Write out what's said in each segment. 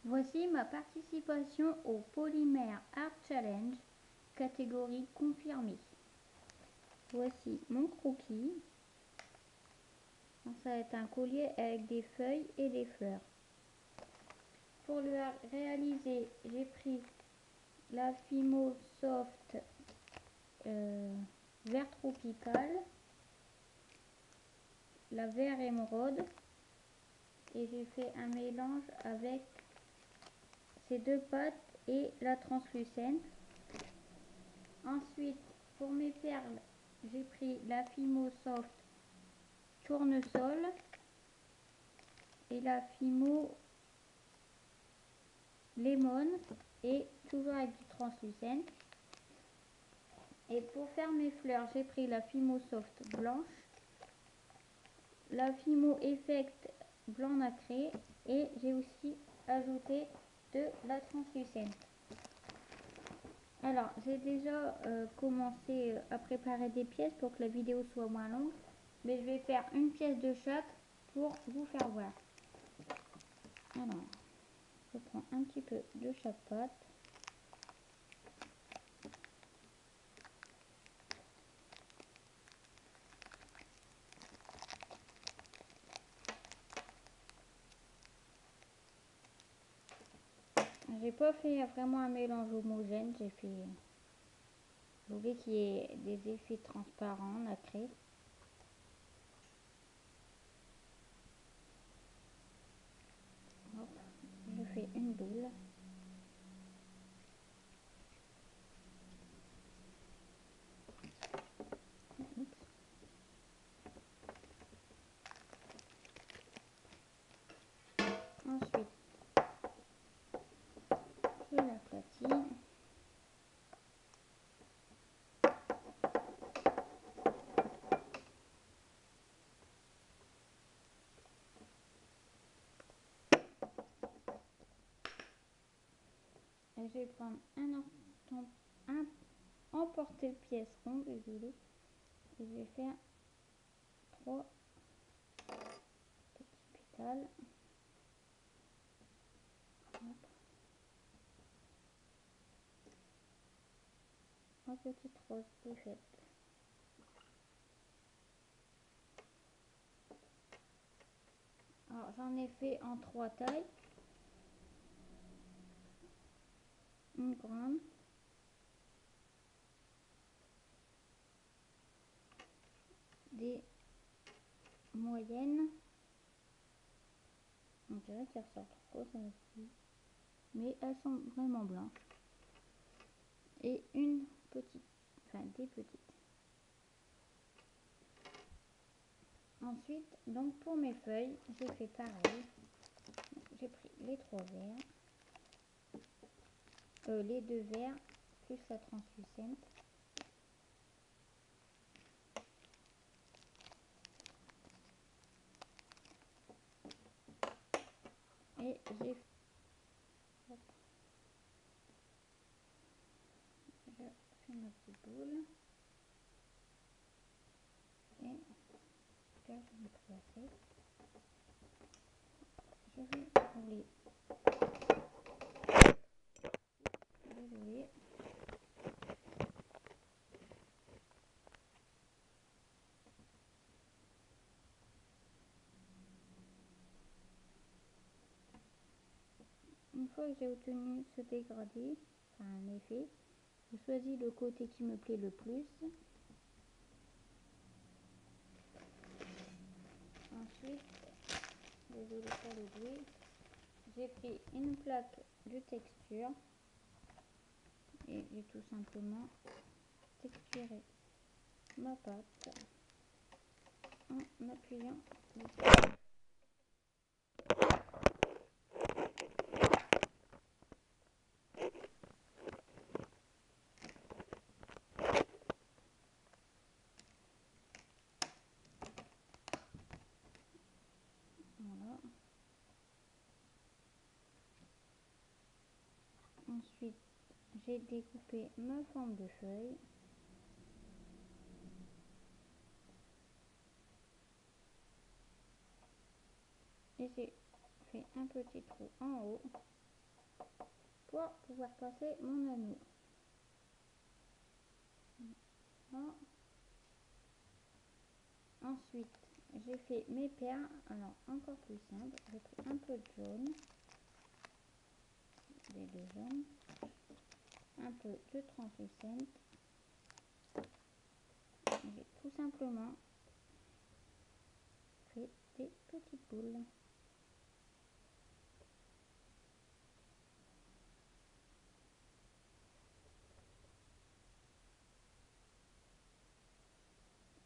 Voici ma participation au Polymère Art Challenge, catégorie confirmée. Voici mon croquis. Ça va être un collier avec des feuilles et des fleurs. Pour le réaliser, j'ai pris la Fimo Soft vert tropical, la vert émeraude, et j'ai fait un mélange avec ces deux pâtes et la translucente. Ensuite, pour mes perles, j'ai pris la Fimo Soft tournesol et la Fimo lemon, et toujours avec du translucent. Et pour faire mes fleurs, j'ai pris la Fimo Soft blanche, la Fimo Effect blanc nacré, et j'ai aussi ajouté de la translucente. Alors, j'ai déjà commencé à préparer des pièces pour que la vidéo soit moins longue, mais je vais faire une pièce de chaque pour vous faire voir. Alors, je prends un petit peu de chaque pâte. J'ai pas fait vraiment un mélange homogène, j'ai fait... Je voulais qu'il y ait des effets transparents, nacrés. Hop, je fais une boule. Ensuite, je l'aplatis. Et je vais prendre un emporte-pièce rond, désolé. Et je vais faire 3 petits pétales. Hop. 3 petites roses de fête. Alors j'en ai fait en 3 tailles. Une grande. Des moyennes. On dirait qu'elles ressortent trop ça aussi. Mais elles sont vraiment blanches. Et une petite. Enfin des petites. Ensuite, donc pour mes feuilles, j'ai fait pareil. J'ai pris les 3 verres. Les 2 verres plus la translucente. Et j'ai je fais ma petite boule. Et là, je n'ai plus assez. Je vais rouler. Désolée. Une fois que j'ai obtenu ce dégradé, enfin un effet, je choisis le côté qui me plaît le plus. Ensuite, désolé pour le bruit, j'ai pris une plaque de texture et j'ai tout simplement texturé ma pâte en appuyant dessus. Voilà. Ensuite, j'ai découpé ma forme de feuille. Et j'ai fait un petit trou en haut pour pouvoir passer mon anneau. Voilà. Ensuite, j'ai fait mes perles. Alors, encore plus simple, j'ai pris un peu de jaune, des deux jaunes, un peu de translucent. J'ai tout simplement fait des petites boules.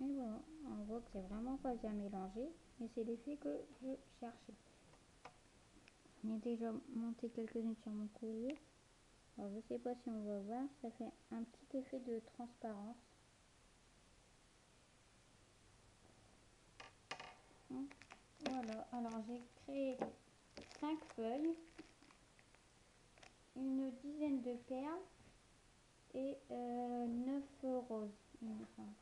Et voilà, on voit que c'est vraiment pas bien mélangé, mais c'est l'effet que je cherchais. J'en ai déjà monté quelques-unes sur mon collier. Alors je sais pas si on va voir, ça fait un petit effet de transparence. Voilà, alors j'ai créé 5 feuilles, une dizaine de perles et 9 roses, il me semble.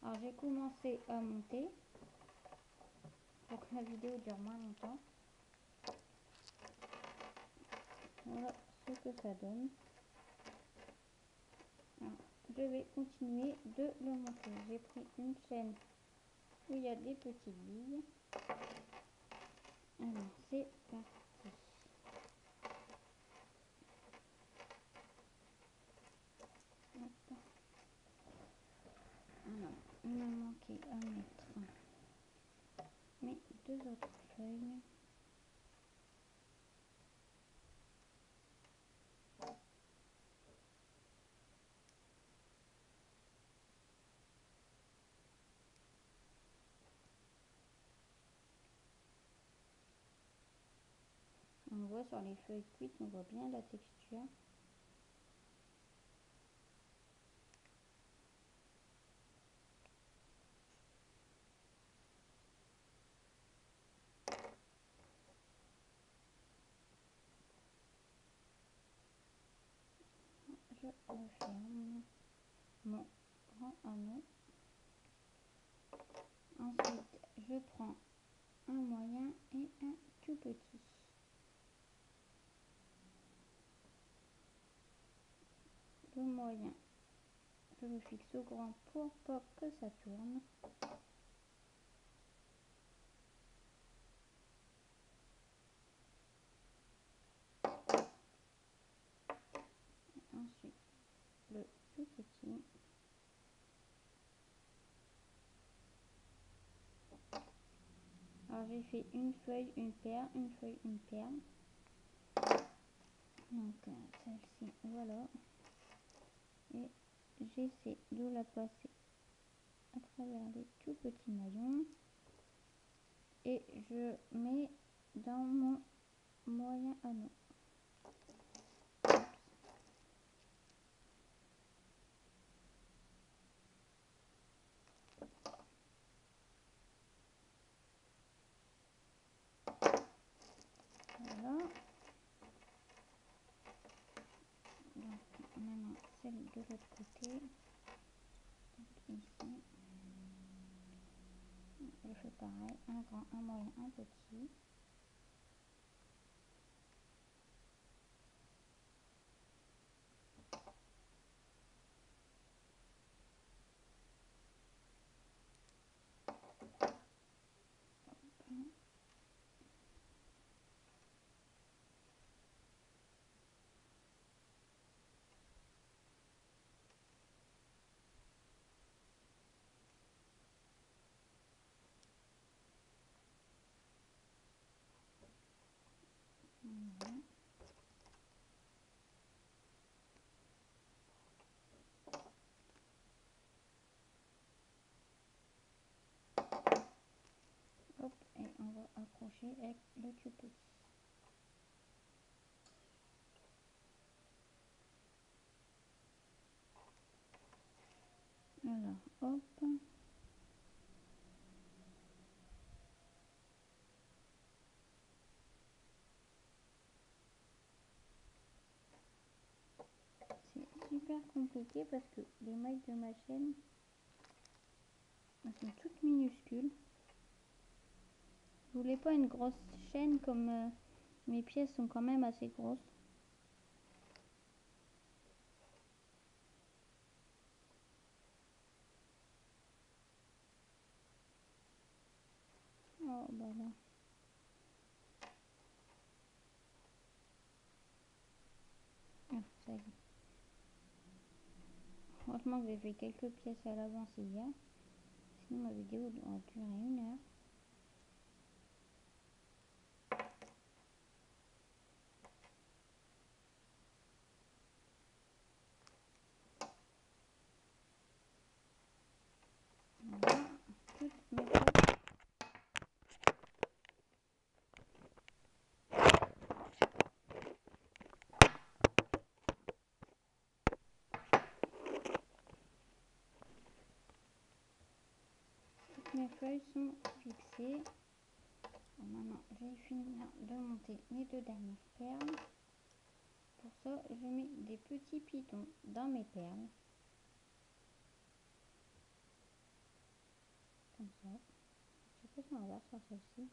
Alors j'ai commencé à monter pour que la vidéo dure moins longtemps. Voilà ce que ça donne. Alors, je vais continuer de le monter. J'ai pris une chaîne où il y a des petites billes. Alors c'est parti. Hop. Alors il m'a manqué à mettre mes deux autres feuilles. On voit sur les feuilles cuites, on voit bien la texture. Je referme mon grand anneau. Ensuite, je prends un moyen et un tout petit. Le moyen, je le fixe au grand pour pas que ça tourne. Et ensuite, le tout petit. Alors j'ai fait une feuille, une perle, une feuille, une perle. Donc celle-ci, voilà. Et j'essaie de la passer à travers les tout petits maillons. Et je mets dans mon moyen anneau. Voilà. Donc maintenant celle de l'autre côté. Donc ici. Je fais pareil, un grand, un moyen, un petit. Voilà. Hop, et on va accrocher avec le tout petit. Alors, hop. C'est super compliqué parce que les mailles de ma chaîne, elles sont toutes minuscules. Je voulais pas une grosse chaîne comme mes pièces sont quand même assez grosses. là. Ah, ça y est. Franchement que j'ai fait quelques pièces à l'avance hier. Sinon ma vidéo doit durer 1 heure. Voilà, toutes mes feuilles. Toutes mes feuilles sont fixées. Alors maintenant, je vais finir de monter mes 2 dernières perles. Pour ça, je mets des petits pitons dans mes perles. Comme ça. Je sais pas si on va voir sur celle-ci.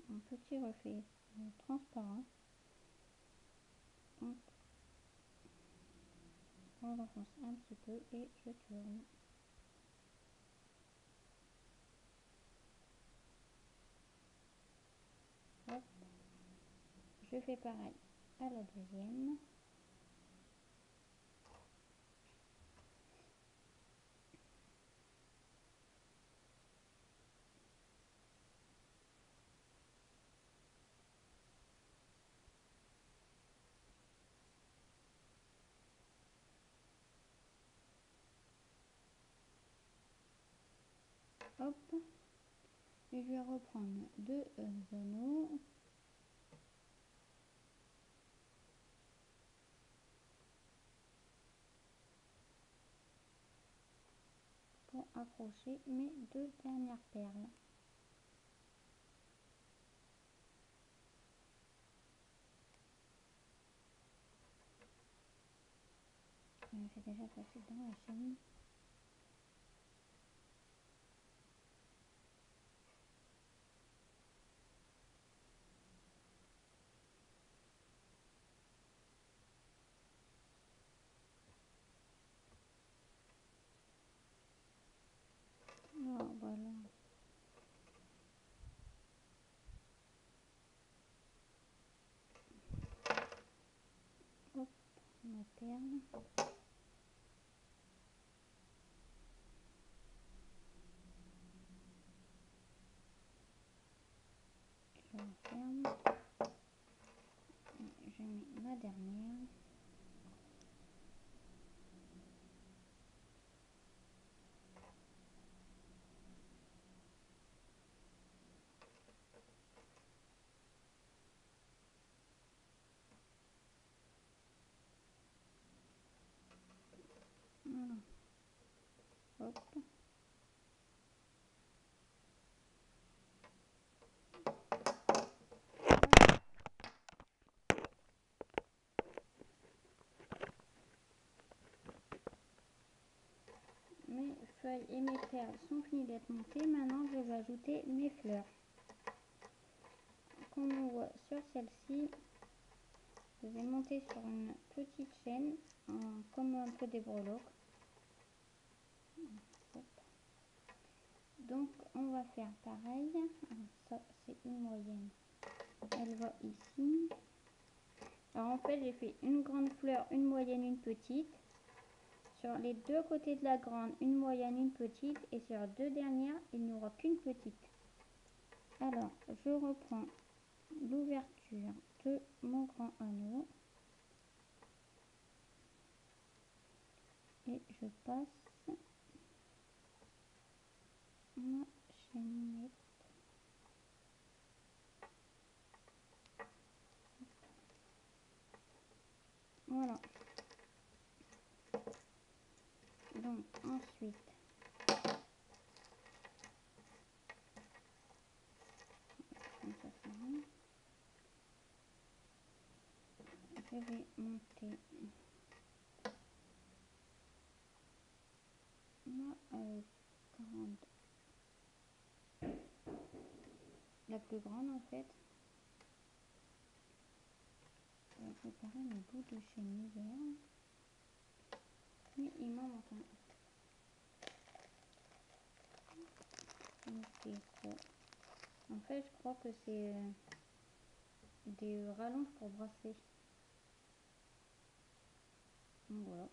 Un petit reflet transparent. Donc, on l'enfonce un petit peu et je tourne. Hop. Je fais pareil à la deuxième. Hop. Et je vais reprendre 2 anneaux. Pour accrocher mes 2 dernières perles. Je me fais déjà passer dans la chaîne. Alors, voilà. Hop, ma perle. Je referme. Et je mets ma dernière. Voilà. Hop. Mes feuilles et mes perles sont finies d'être montées. Maintenant, je vais ajouter mes fleurs. Comme on voit sur celle-ci, je vais monter sur une petite chaîne, comme un peu des breloques. Donc, on va faire pareil. Alors, ça, c'est une moyenne. Elle va ici. Alors, en fait, j'ai fait une grande fleur, une moyenne, une petite. Sur les 2 côtés de la grande, une moyenne, une petite. Et sur 2 dernières, il n'y aura qu'une petite. Alors, je reprends l'ouverture de mon grand anneau. Et je passe ma chaînette. Voilà. Donc, ensuite, comme ça, c'est bon. Je vais monter ma grande, la plus grande en fait. Je vais préparer mes bouts de chaîne hier. Mais il m'en manque un. En fait, je crois que c'est des rallonges pour brasser. Donc voilà.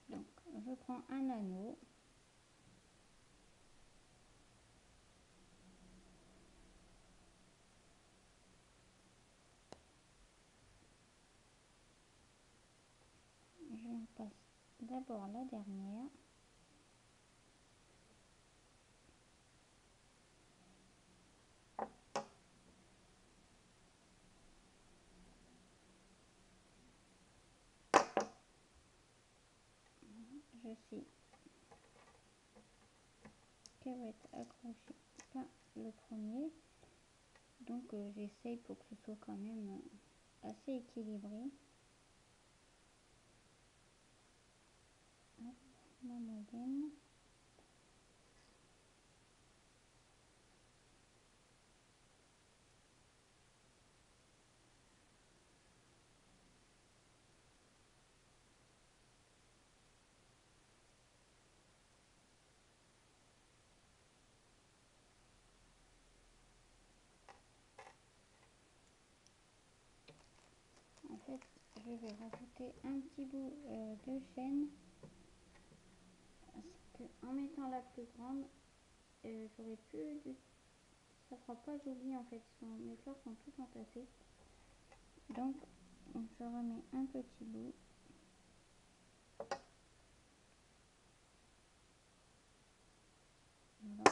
Donc je prends un anneau. Je passe d'abord la dernière. Je sais qu'elle va être accrochée par le premier. Donc j'essaye pour que ce soit quand même assez équilibré. Hop, la moyenne. En fait, je vais rajouter un petit bout de chaîne. Parce qu'en mettant la plus grande, j'aurais plus de... Ça fera pas joli en fait. Mes fleurs sont toutes entassées. Donc, je remets un petit bout. Voilà.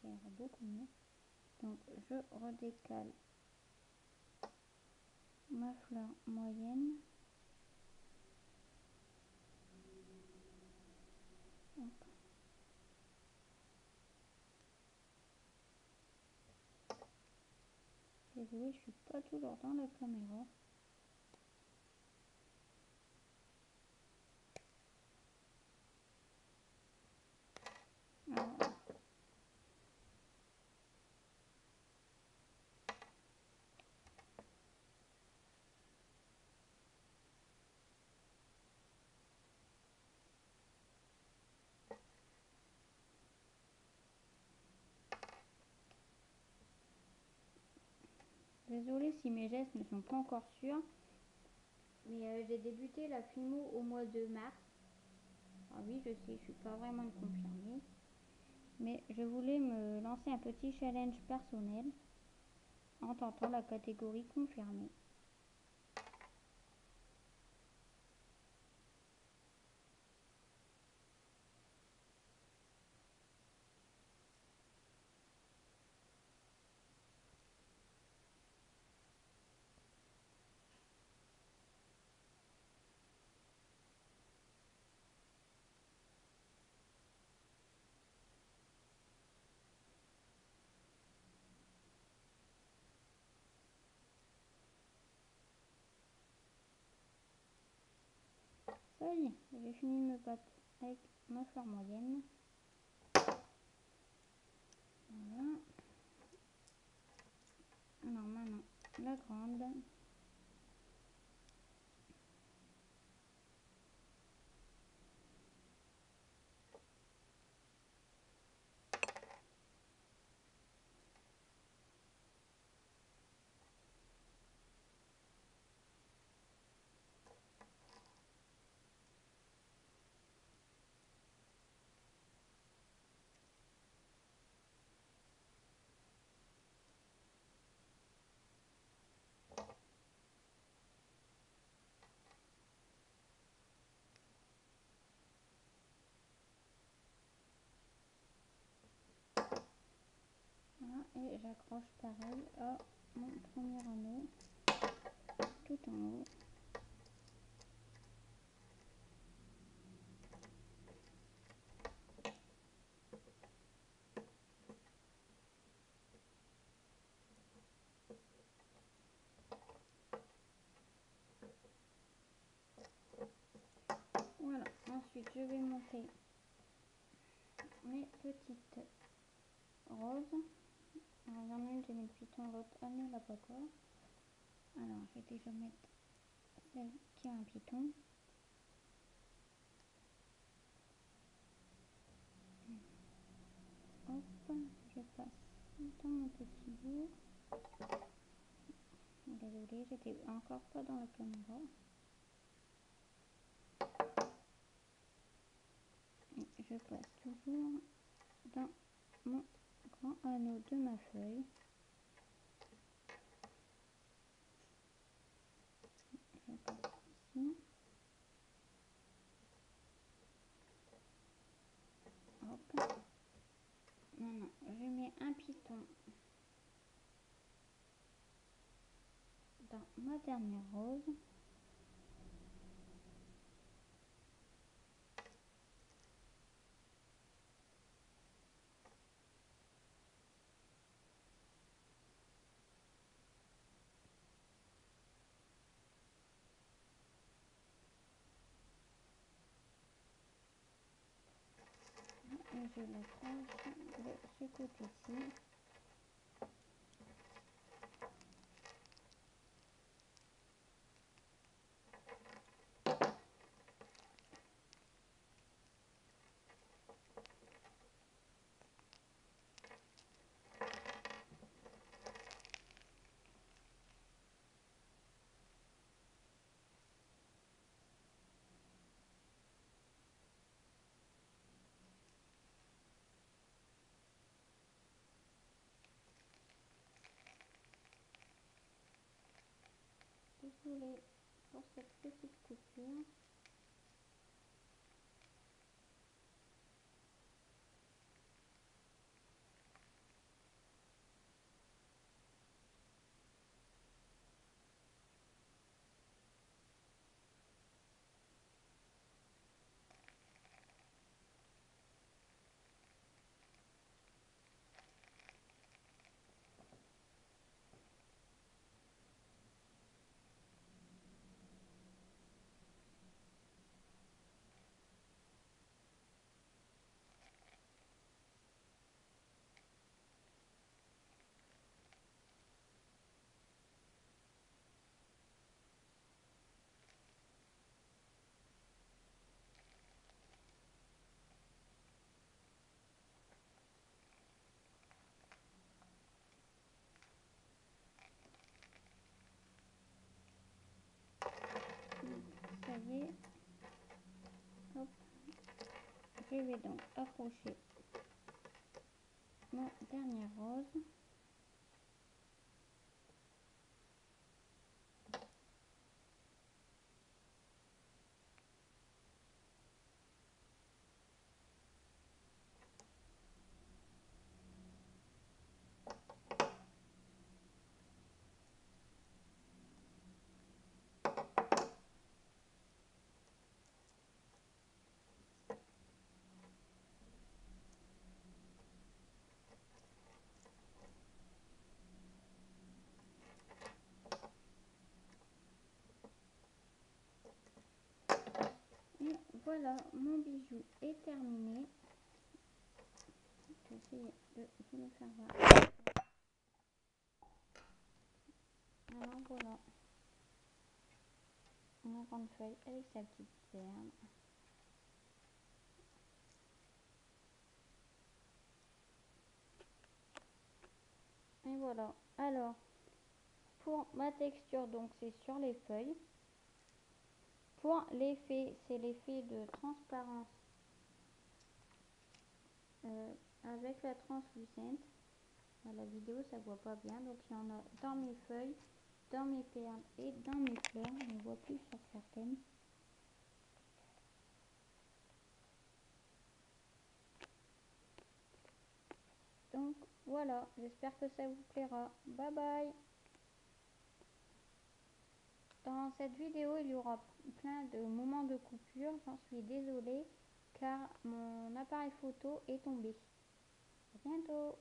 Ça ira beaucoup mieux. Donc, je redécale ma fleur moyenne. Hop. Désolée, je suis pas toujours dans la caméra. Alors, désolée si mes gestes ne sont pas encore sûrs. Mais j'ai débuté la Fimo au mois de mars. Ah oui, je sais, je suis pas vraiment une confirmée. Mais je voulais me lancer un petit challenge personnel en tentant la catégorie confirmée. Ça y est, j'ai fini de me battre avec ma fleur moyenne. Voilà. Alors maintenant, la grande. Voilà, et j'accroche pareil à mon premier anneau tout en haut. Voilà, ensuite je vais monter mes petites roses. Alors il y en a une, j'ai mis le piton, l'autre elle ne l'a pas encore. Alors je vais déjà mettre celle qui a un piton. Bonjour. Désolée, j'étais encore pas dans la caméra. Et je passe toujours dans mon grand anneau de ma feuille. Je passe ici. Hop. Maintenant, je mets un piton dans ma dernière rose. Et je l'accroche de ce côté-ci. Désolée pour cette petite coupure. Ça y est. Hop. Je vais donc accrocher ma dernière rose. Et voilà, mon bijou est terminé. Je vais essayer de vous le faire voir. Alors voilà, une grande feuille avec sa petite perle. Et voilà. Alors, pour ma texture, donc c'est sur les feuilles. Pour l'effet, c'est l'effet de transparence avec la translucente. À la vidéo, ça ne voit pas bien. Donc, il y en a dans mes feuilles, dans mes perles et dans mes fleurs. On ne voit plus sur certaines. Donc, voilà. J'espère que ça vous plaira. Bye bye. Dans cette vidéo, il y aura plein de moments de coupure. J'en suis désolée car mon appareil photo est tombé. À bientôt.